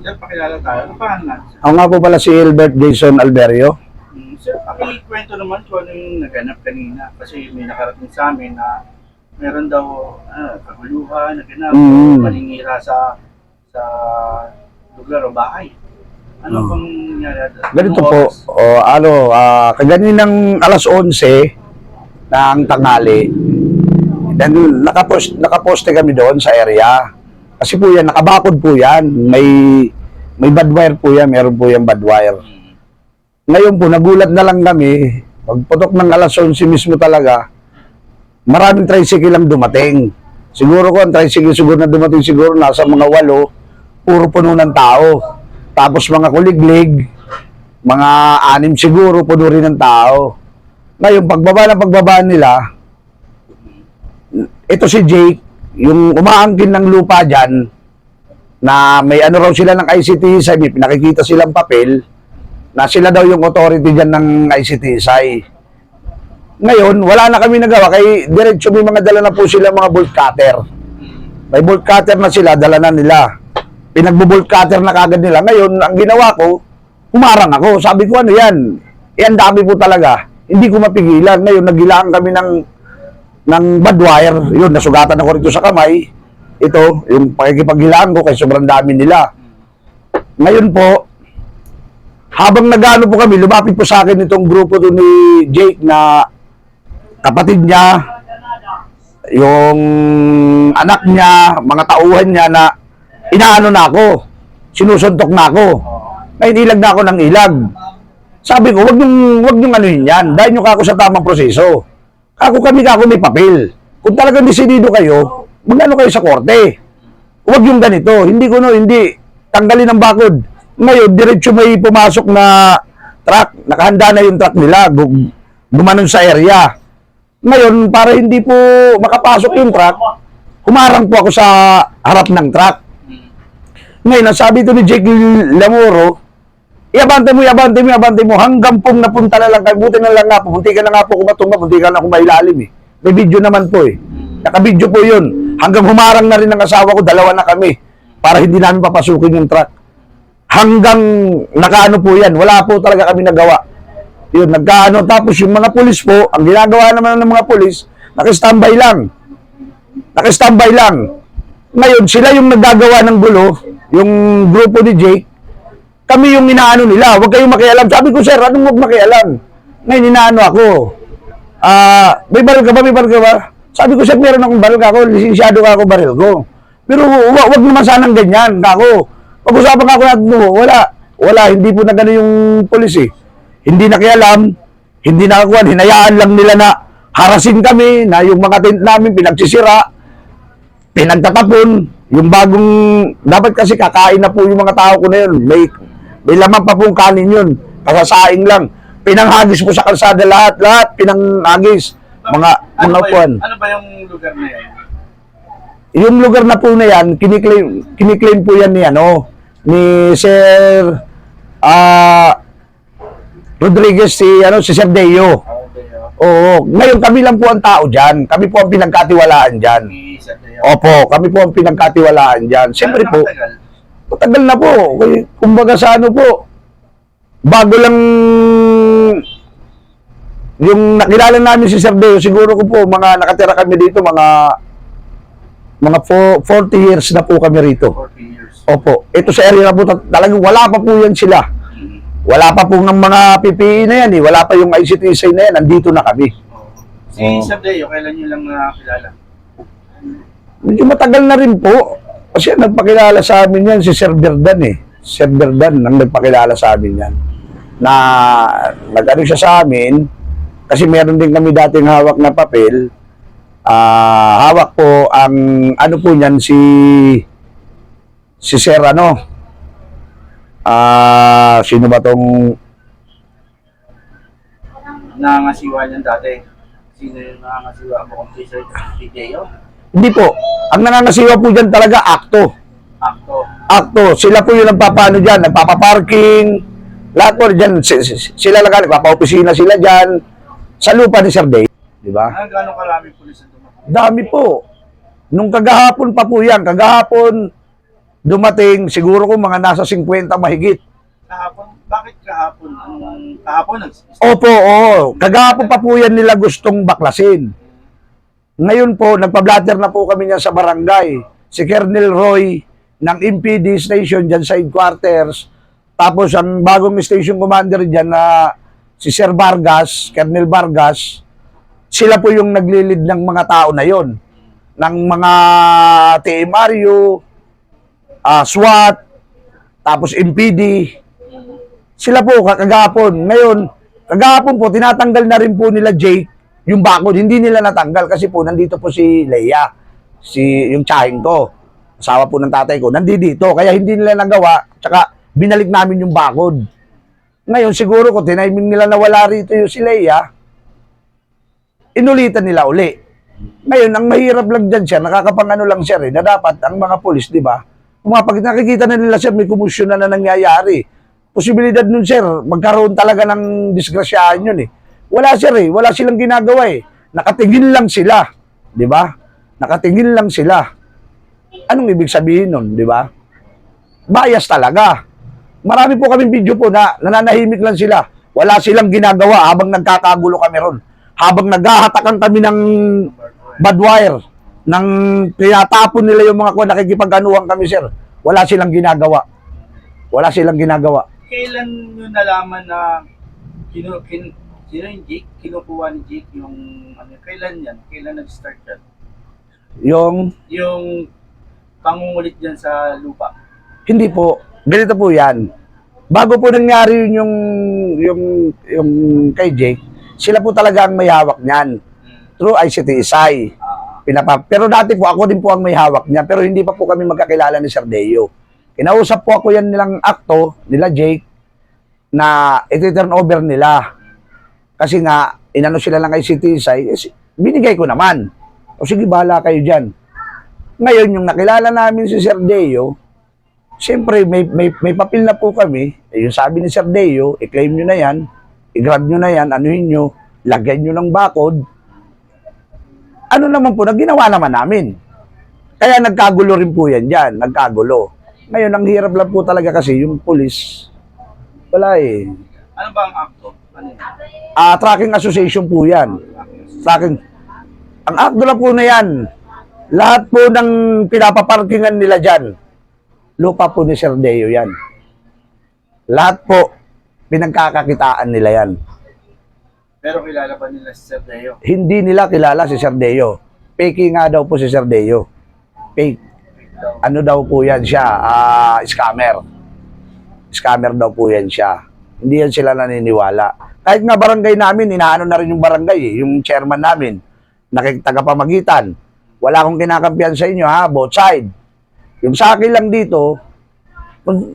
Sir, pakilala tayo. Ano pangalan natin, sir? Ako nga po pala si Albert Jason Alberio. Sir, pakikwento naman kung ano yung naganap kanina. Kasi may nakarating sa amin na meron daw kaguluhan, naganap, maningira sa lugar o bahay. Ano bang nangyari? Ganito po, kaganinang alas 11 ng tanghali, then nakaposte kami doon sa area. Kasi po yan, nakabakod po yan. May bad wire po yan, meron po yung bad wire. Ngayon po, nagulat na lang kami, pagputok ng alas 11 mismo talaga, maraming tricycle ang dumating. Siguro ko, ang tricycle siguro na dumating siguro, nasa mga 8, puro puno ng tao. Tapos mga kuliglig, mga 6 siguro, puno rin ng tao. Ngayon, pagbaba nila, ito si Jake, yung umaangkin ng lupa dyan, na may ano raw sila ng ICTSI, may pinakikita silang papel, na sila daw yung authority dyan ng ICTSI. Ngayon, wala na kami nagawa, kay diretso may mga dala na po sila mga bolt cutter. May bolt cutter na sila, dala na nila. Pinagbo-bolt cutter na kagad nila. Ngayon, ang ginawa ko, humarang ako. Sabi ko, ano yan? Ang dami po talaga. Hindi ko mapigilan. Ngayon, nagilaan kami ng bad wire. Yun, nasugatan ako rito sa kamay. Ito, yung pakikipaghilaan ko, kay sobrang dami nila. Ngayon po, habang nagano po kami, lumapit po sa akin itong grupo to ni Jake na kapatid niya, yung anak niya, mga tauhan niya na inaano na ako, sinusuntok na ako, nainilag na ako ng ilag. Sabi ko, wag niyong anuhin yan, dahil nyo kako sa tamang proseso. Kako may papel. Kung talagang desidido kayo, magano kayo sa korte. Wag yung ganito, hindi, tanggalin ang bakod. Ngayon, diretso may pumasok na truck, nakahanda na yung truck nila, gumanon sa area. Ngayon, para hindi po makapasok yung truck, humarang po ako sa harap ng truck. Ngayon, sabi ito ni Jake Lamoro, iabante mo, hanggang pong napunta na lang, buti na lang nga po, munti ka na nga po kumatumba, munti ka na kumailalim eh. May video naman po eh. Naka-video po yun. Hanggang humarang na rin ang asawa ko, dalawa na kami, para hindi namin papasukin yung truck. Hanggang nakaano po yan, wala po talaga kami nagawa. Yun, nagkaano, tapos yung mga pulis po, ang ginagawa naman ng mga pulis, nakistambay lang. Ngayon, sila yung naggagawa ng gulo, yung grupo ni Jake, kami yung inaano nila, huwag kayong makialam. Sabi ko, sir, anong huwag makialam? Ngayon, inaano ako. May baril ka ba? Sabi ko, sir, meron akong baril ka ako, lisensyado ka ako, baril ko. Pero huwag naman sanang ganyan, kako. Pag-usapan ako natin mo, wala, hindi po na gano'n yung polis eh. Hindi nakialam, hindi nakakuha, hinayaan lang nila na harasin kami, na yung mga tent namin pinagsisira, pinagtatapon, yung bagong, dapat kasi kakain na po yung mga tao ko na yun, may laman pa pong kanin yun, kasasaing lang, pinanghagis po sa kalsada lahat, pinanghagis, mga kuwan. Ano ba yung lugar na yan? Yung lugar na po na yan, kiniklaim po yan ni Sir Rodriguez, si Sir Deo. Oo, ngayon kami lang po ang tao dyan. Kami po ang pinagkatiwalaan dyan. Opo, kami po ang pinagkatiwalaan dyan. Siyempre po, matagal na po. Kumbaga sa po, bago lang yung nakilala namin si Sir Deo, siguro ko po, mga nakatira kami dito, mga 40 years na po kami rito. 40 years. Opo. Ito sa area na po, talagang wala pa po yan sila. Wala pa po ng mga PPE na yan eh. Wala pa yung ICTSI na yan. Nandito na kami. Si Sir Deo, kailan nyo lang nakakilala? Medyo matagal na rin po. Kasi nagpakilala sa amin yan si Sir Berdan eh. Sir Berdan ang nagpakilala sa amin yan. Na nag-ano siya sa amin, kasi meron din kami dating hawak na papel. Hawak po ang ano po niyan si Sir sino ba tong Nangangasiwa niyan dati? Sino yung nangangasiwa mo kung si Sir Deo? Hindi po. Ang nangangasiwa po dyan talaga akto. Akto. Sila po yung nagpapano dyan, nagpapaparking, lahat po dyan, sila lang, nagpapa-opisina sila dyan, sa lupa ni Sir Day. Di ba? Gano'ng karami pulis ang dumating? Dami po. Nung kagahapon pa po yan, kagahapon, dumating, siguro kung mga nasa 50 mahigit. Kahapon, bakit kahapon? Kahapon Opo, oo. Kagahapon pa po yan nila gustong baklasin. Ngayon po, nagpa-blatter na po kami niya sa barangay. Si Colonel Roy ng MPD station dyan sa headquarters. Tapos ang bagong station commander dyan na si Sir Vargas, Colonel Vargas, sila po yung naglilid ng mga tao na yon, ng mga TMRU, SWAT, tapos MPD. Sila po kagahapon. Ngayon, kagahapon po, tinatanggal na rin po nila Jake yung bakod. Hindi nila natanggal kasi po nandito po si Leia, yung tsahing ko, asawa po ng tatay ko, nandito. Kaya hindi nila nagawa, tsaka binalik namin yung bakod. Ngayon, siguro kung tiniming nila na wala rito yung si Leia, inulitan nila uli. Ngayon, ang mahirap lang dyan, sir, nakakapangano lang, sir, na dapat ang mga polis, di ba, kung pag nakikita na nila, sir, may kumusyon na nangyayari. Posibilidad nun, sir, magkaroon talaga ng disgrasyahan yun, eh. Wala, sir, eh. Wala silang ginagawa, eh. Nakatingin lang sila. Di ba? Nakatingin lang sila. Anong ibig sabihin nun, di ba? Bias talaga. Marami po kaming video po na nananahimik lang sila. Wala silang ginagawa habang nagkakagulo kami ron. Habang naghahatakan kami ng bad wire, nang tinatapon nila yung mga nakikipag-anuhan kami, sir. Wala silang ginagawa. Wala silang ginagawa. Kailan nyo nalaman na sino yung Jake? Kinukuha ni Jake yung ano, kailan yan? Kailan nag-start yan? Yung pangungulit dyan sa lupa. Hindi po. Ganito po yan. Bago po nangyari yung kay Jake, sila po talaga ang may hawak niyan. Through ICTSI. Pero dati po, ako din po ang may hawak niya. Pero hindi pa po kami magkakilala ni Sir Deo. Kinausap po ako yan nilang akto, nila Jake, na iti-turn over nila. Kasi nga, inano sila ng ICTSI, binigay ko naman. O sige, bahala kayo dyan. Ngayon, yung nakilala namin si Sir Deo, siyempre, may papel na po kami. Yung sabi ni Sir Deo, i-claim nyo na yan, i-grab nyo na yan, anuhin nyo, lagyan nyo ng bakod. Ano naman po, ginawa naman namin. Kaya nagkagulo rin po yan dyan, nagkagulo. Ngayon, ang hirap lang po talaga kasi yung pulis, wala eh. Ano ba ang akto? Ano yan? Tracking association po yan. Tracking. Ang akto lang po na yan, lahat po ng pinapaparkingan nila dyan, lupa po ni Sir Deo yan. Lahat po, pinagkakakitaan nila yan. Pero kilala ba nila si Sir Deo? Hindi nila kilala si Sir Deo. Fake nga daw po si Sir Deo. Fake. Ano daw po yan siya? Scammer. Scammer daw po yan siya. Hindi yan sila naniniwala. Kahit nga barangay namin, inaano na rin yung barangay, yung chairman namin, nakikitagapamagitan. Wala akong kinakampihan sa inyo, ha? Both side. Yung sa akin lang dito,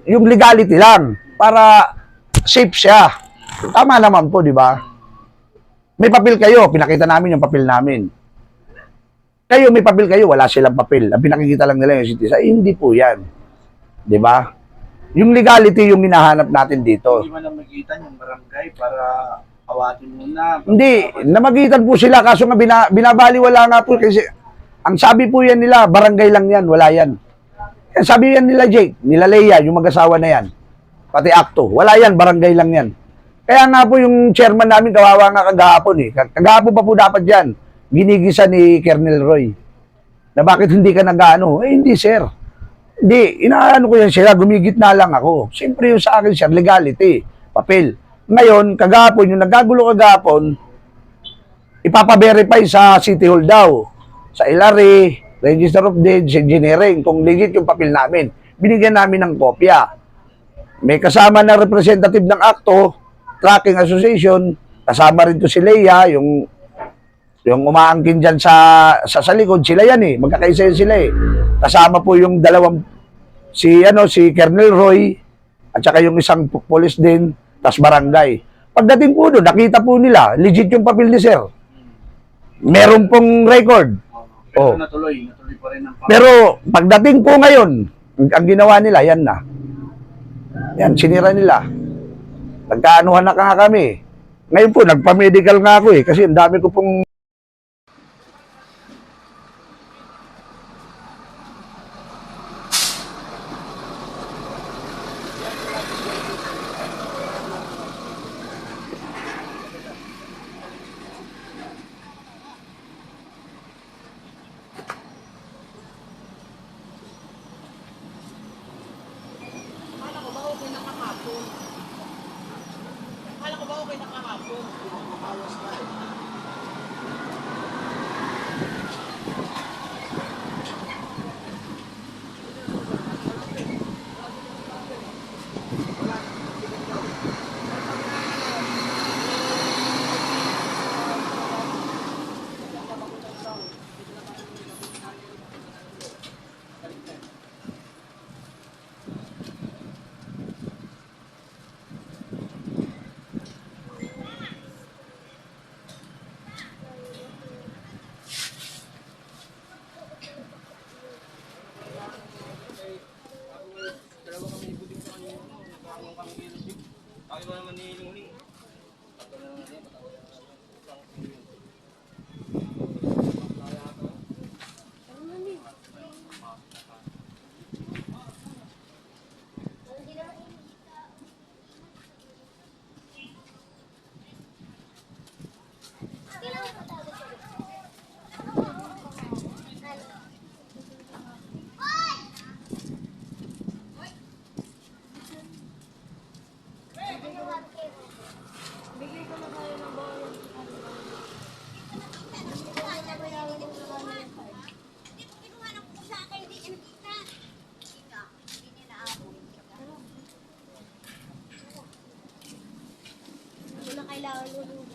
yung legality lang, para safe siya. Tama naman po, di ba? May papel kayo, pinakita namin yung papel namin. Kayo, may papel kayo, wala silang papel. Ang pinakikita lang nila yung citizen. Hindi po yan. Di ba? Yung legality yung hinahanap natin dito. Hindi man namagitan yung barangay para awatin muna. Hindi, namagitan po sila kaso nga binabaliwala nga po kasi ang sabi po yan nila, barangay lang yan, wala yan. Ang sabi yan nila Jake, nila Leia, yung mag-asawa na yan. Pati akto, wala yan, barangay lang yan. Kaya nga po yung chairman namin, kawawa nga kagahapon eh. Kagahapon pa po dapat yan. Ginigisa ni Colonel Roy. Na bakit hindi ka nag-ano? Eh hindi sir. Hindi, inaano ko yan sila, gumigit na lang ako. Siyempre yung sa akin sir, legality, papel. Ngayon, kagahapon, yung nagkagulo kagahapon, ipapa-verify sa City Hall daw. Sa LRA, Register of Deeds, Engineering, kung legit yung papel namin. Binigyan namin ng kopya. May kasama na representative ng akto, Tracking Association, kasama rin to si Leia, yung umaangkin dyan sa likod, sila yan eh, magkakaisa yan sila eh. Kasama po yung dalawang, si Colonel Roy, at saka yung isang police din, tas barangay. Pagdating po doon, nakita po nila, legit yung papel ni sir. Meron pong record. Pero natuloy pa rin ang Pero pagdating po ngayon, ang ginawa nila, yan na. Yan, sinira nila. Nagkaanuhan na nga kami. Ngayon po, nagpa-medical nga ako eh, kasi ang dami ko pong Bigay ko na kayo ng bawal. Hindi ko kinuha ng po sa akin, hindi niya nakita. Kita, hindi niya naabot. Hindi na kailangan lulubog.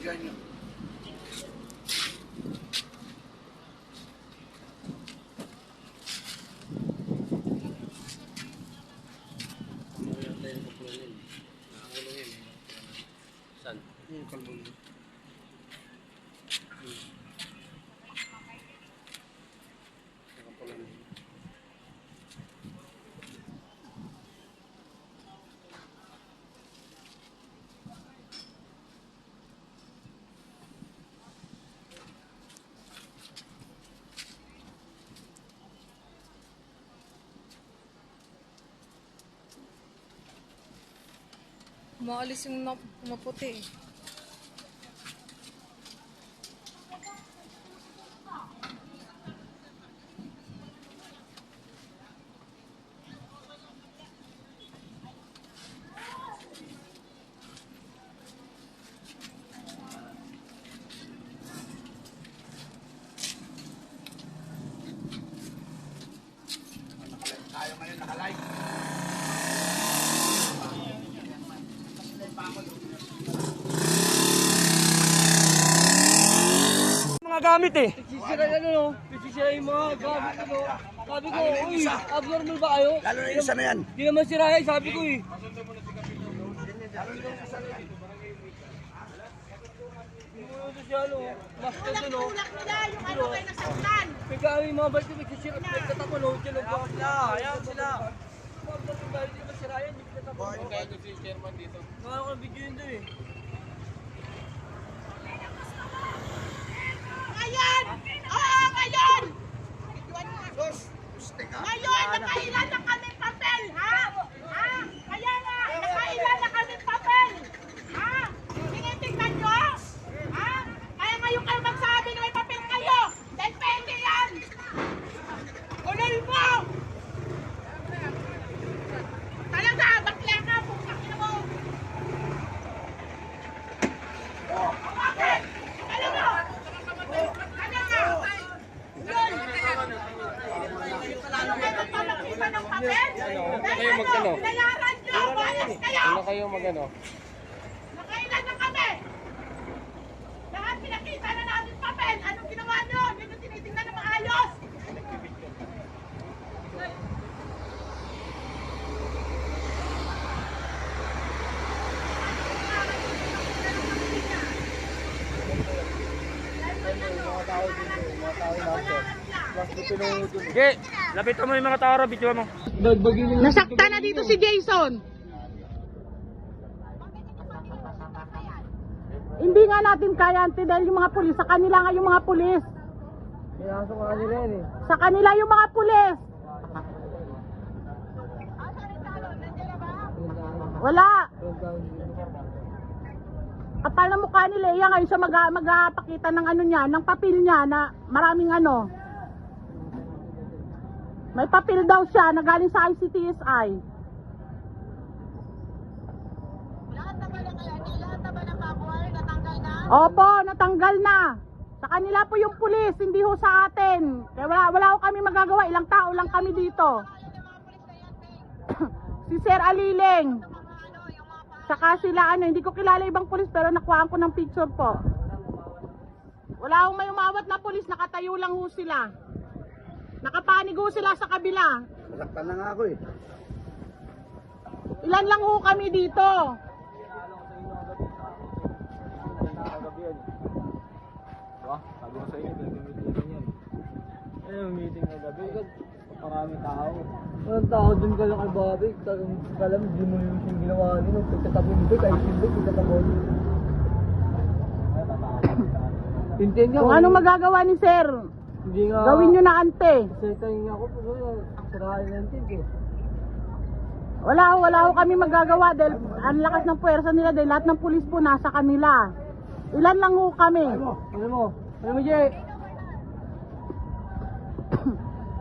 Ganyan. Saan? Yung kalbon. Maalis yung maputi. Tayo ngayon nakalive. Mga gamit eh. Sisira yan ano, sisira yung mga gamit ano. Sabi ko, uy, abnormal ba kayo? Lalo na yung isa na yan. Di naman sira yan, sabi ko eh. Ano siya ano, master doon oh. Tulak nila yung ano kayo nasaktan. Kaya yung mga balik nagsisira, nagtatapon oh. Diyan oh. Ayaw sila. Mga balik di naman sira yan, hindi nagtatapon oh. Kaya gusto yung chairman dito. Mga ko video yun doon eh. Ngayon! Oo, ngayon! Ngayon, nakailan na kami papel, ha? Ha? Kaya nga, nakailan na kami papel. Ha? Tinitingnan nyo? Ha? Kaya ngayon kayo magsabi na may papel kayo. Depende yan. Ulol mo! Talaga, bakla ka, buksak mo. Bakit? Alam mo? Ano nga? Ulol! Ano kayo magpapakita ng papel? Dahil ano, binayaran nyo, bayas kayo! Ano kayo magano? Nakailan na kami! Lahat pinakita na namin papel! Anong ginawa nyo? Hindi nyo tinitingnan na maayos! Okay, lapitan mo yung mga tao, video mo. Nasaktan na dito si Jason. Hindi nga natin kaya ante dahil yung mga pulis, sa kanila nga yung mga pulis. Pinasok ka nila yan eh. Sa kanila yung mga pulis. Wala. Kapal na mukha ni Lea ngayon siya magpakita ng ano niya, ng papel niya na maraming ano. May papel daw siya na galing sa ICTSI. Lahat na ba ng kabuhay natanggal na? Opo, natanggal na. Sa kanila po yung pulis, hindi ho sa atin. Kaya wala ho kami magagawa, ilang tao lang kami dito. Si Sir Aliling. Saka sila hindi ko kilala ibang pulis pero nakuhaan ko ng picture po. Wala akong may umawat na pulis, nakatayo lang ho sila. Nakapanig ho sila sa kabila. Nasaktan na nga ako eh. Ilan lang ho kami dito. Diba? Sabi ko sa inyo, meeting yan. Ayun, meeting na gabi. Marami tao. Walang tao dun ka lang kay Bobby. Kalam, di mo yung ginawa nila. Pagkatapon dito, kahit hindi, pagkatapon. Tintin nga. Kung anong magagawa ni Sir, Hindi nga. gawin nyo na ante. Setayin ako. Sirahin ng tint eh. Wala ho kami magagawa dahil ang lakas ng puwersa nila dahil lahat ng pulis po nasa kanila. Ilan lang ho kami. Ano mo, Jay?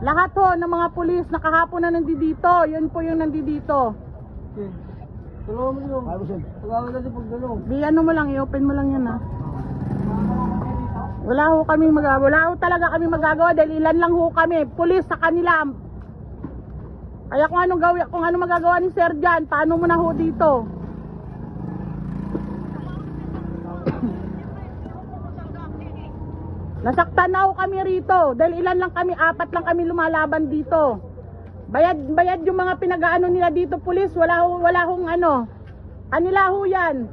Lahat ho ng mga pulis na kahapon na nandito, yun po yung nandito. Tulungan mo yun. Tulungan mo natin pag gano'n. Di ano mo lang, i-open mo lang yun ha. Wala ho talaga kami magagawa dahil ilan lang ho kami, pulis sa kanila. Kaya kung anong magagawa ni Sir dyan, paano mo na ho dito? Nasaktan na ho kami rito dahil ilan lang kami, 4 lang kami lumalaban dito. Bayad yung mga pinag-aano nila dito, pulis, wala hong ano. Kanila ho yan.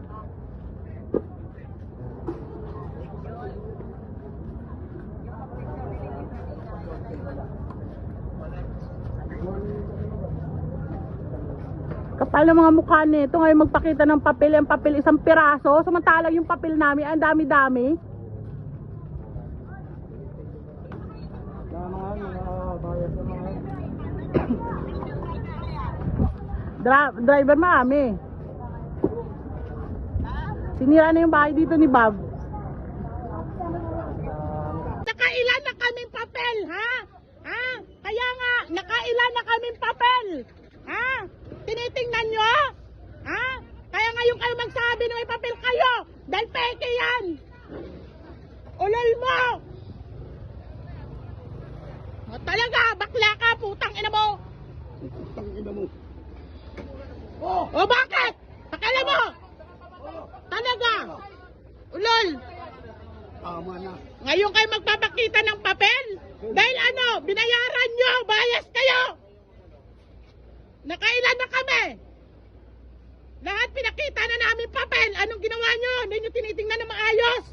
Kapal ng mga mukha nito ngayon magpakita ng papel, yung papel isang piraso, samantalang yung papel namin ang dami-dami. Driver marami. Sinira na yung bahay dito ni Bob. Nakailan na kaming papel, ha? Ha? Kaya nga, nakailan na kaming papel. Ha? Tinitingnan nyo? Ha? Kaya ngayon kayo magsabi na may papel kayo. Dahil peke yan. Ulol mo. O, talaga, bakla ka, putang ina mo. Putang ina mo. O bakit? Pakala mo. Talaga. Ulol. Tama na. Ngayon kayo magpapakita ng papel? Dahil ano, binayaran nyo, bayas kayo. Nakailan na kami. Lahat pinakita na namin papel. Anong ginawa nyo? Hindi nyo tinitingnan na maayos.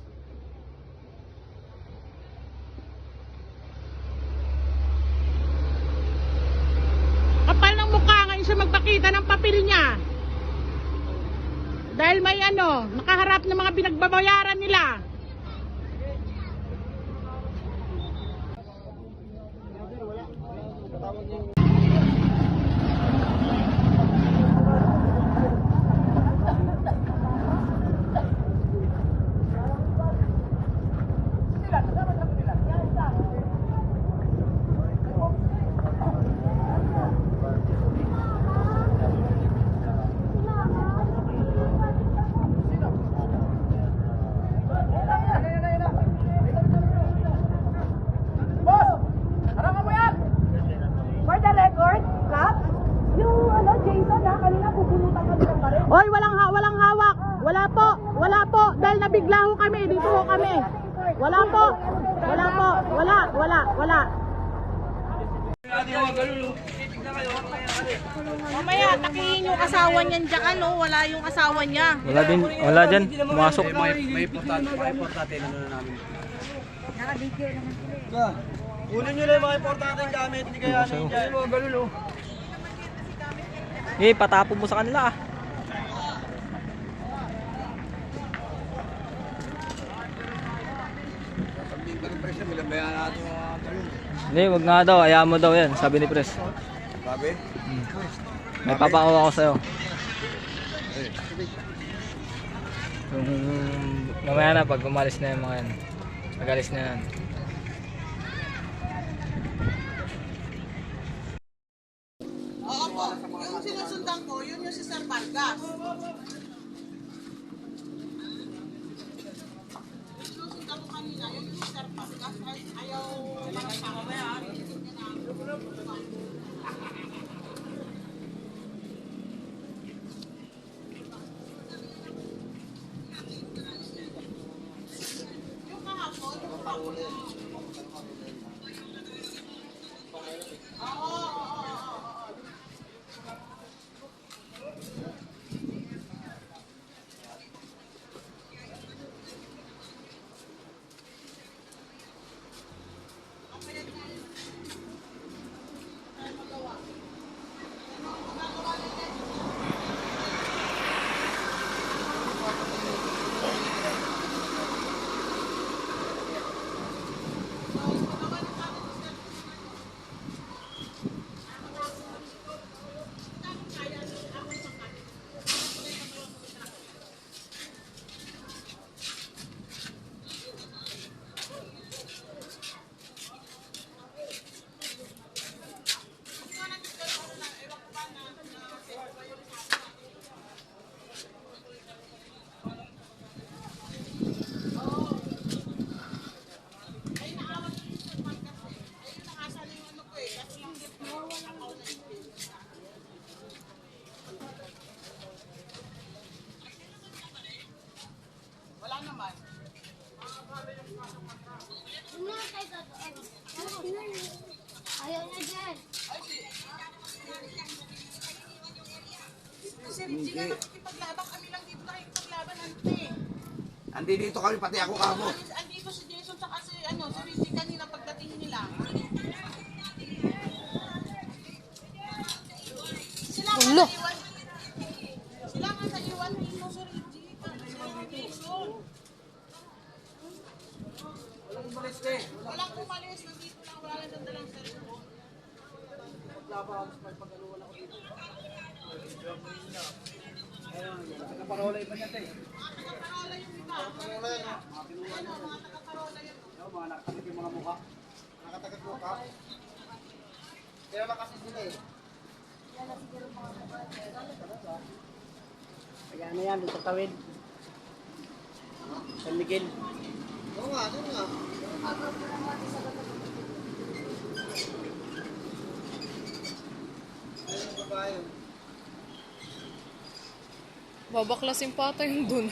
Kapal ng mukha ngayon siya magpakita ng papel niya. Dahil may ano, nakaharap ng mga pinagbabayaran nila. Oy, walang hawak. Wala po. Dahil nabigla ho kami, dito ho kami. Wala po. Wala. Mamaya, takihin yung asawa niyan dyan, ano? Wala yung asawa niya. Wala dyan. Pumasok. Kunin nyo na yung mga importanteng gamit. Hindi kaya nahin dyan. Mga galulo. Patapon mo sa kanila ah. Hindi, wag nga daw. Ayaw mo daw yan. Sabi ni Pres. Sabi? May papakuha ko sa'yo. Yung mamaya na pag umalis na yung mga yan. Pag-alis na yan. Oo po, yung sinusundan ko, yun yung si Sir Vargas. Sinusundan ko kanina, yun yung si Sir Vargas. Ayaw parang sa akin. Yung kahapon, yung kahapon. Ayaw niya dyan. Sir, hindi nga nakikipaglaban. Kami lang dito nakikipaglaban. Ante. Andi dito kami, pati ako kamo. Andito si Jason tsaka si Richie kanina pagdating nila. Sila nga naiwan. Sila nga naiwan dito si Richie. Jason. Walang umalis. Nandito lang. Wala lang dandalang cellphone. Nakaparola iba niya tayo. Nakaparola yung iba. Ano, mga nakaparola yun. Mga nakatakip yung mga mukha. Nakatakip mukha. Kaya lang kasi sila eh. Kaya na yan, doon sa tawid. San Miguel. Oo nga, doon nga. Ayun, babae. Babaklasin pa ata yung dun.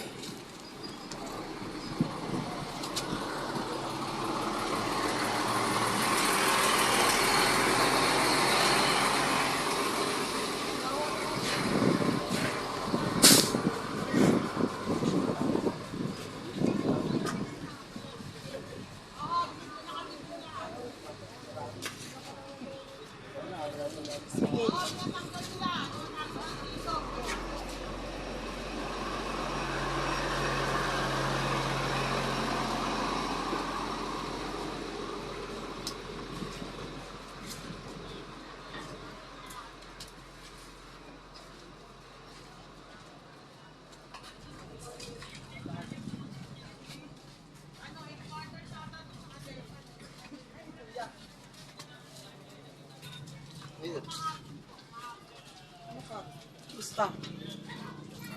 Basta.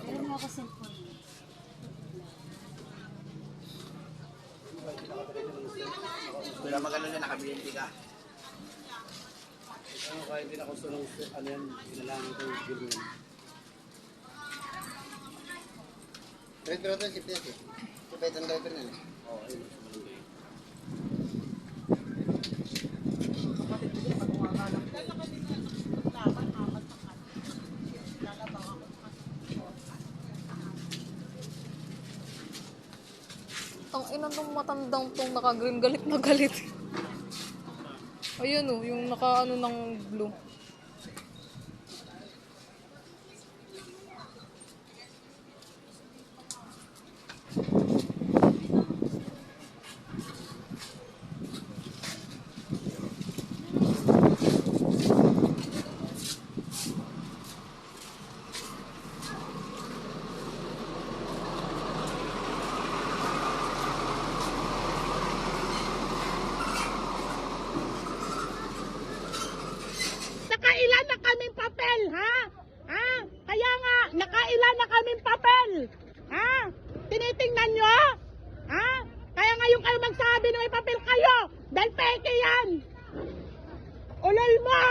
Meron mo ako cellphone. Wala magano na nakabilinti ka. Ano kaya hindi na ako sunong ano yan, pinalangin ko yung film yan. Pero ito si Pete. Si Pete ang driver na. Oo, ayun. Ang ina tong matandang tong naka-green, galit na galit. Ayun oh, yung naka-ano ng blue. kayo magsabi na may papel kayo. Dahil peke yan. Ulol mo.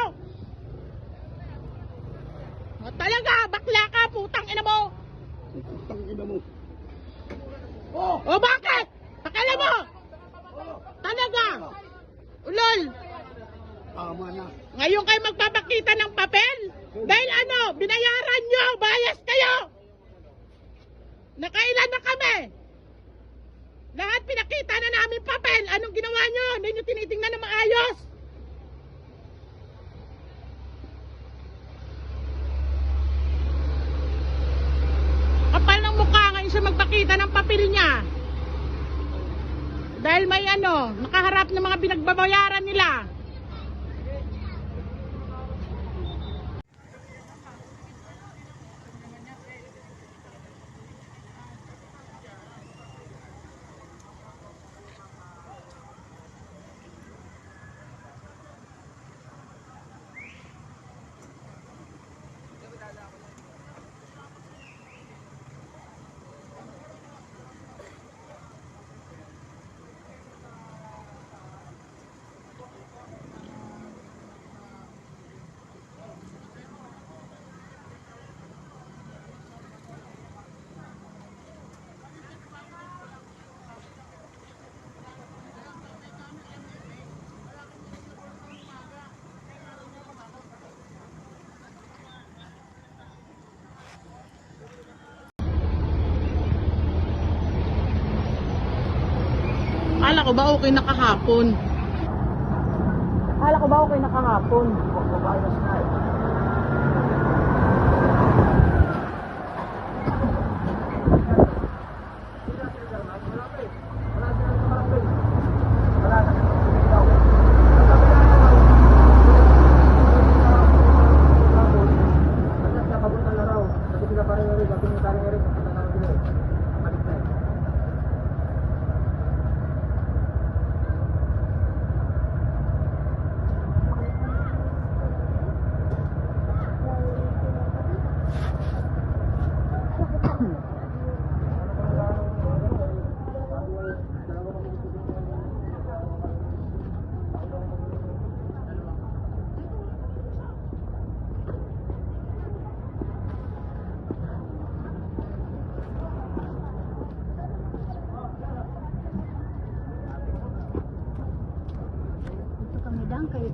O, talaga, bakla ka, putang ina mo. Putang ina mo. O bakit? Pakala mo. Talaga. Ulol. Tama na. Ngayon kayo magpapakita ng papel? Dahil ano, binayaran nyo, bayas kayo. Nakailan na kami. Lahat pinakita na namin papel. Anong ginawa nyo? Hindi nyo tinitingnan na maayos. Kapal ng mukha ngayon siya magpakita ng papel niya. Dahil may ano, nakaharap ng mga pinagbabayaran nila. Akala ko ba okay na kahapon? Akala ko ba okay na kahapon? Ito kami dang kay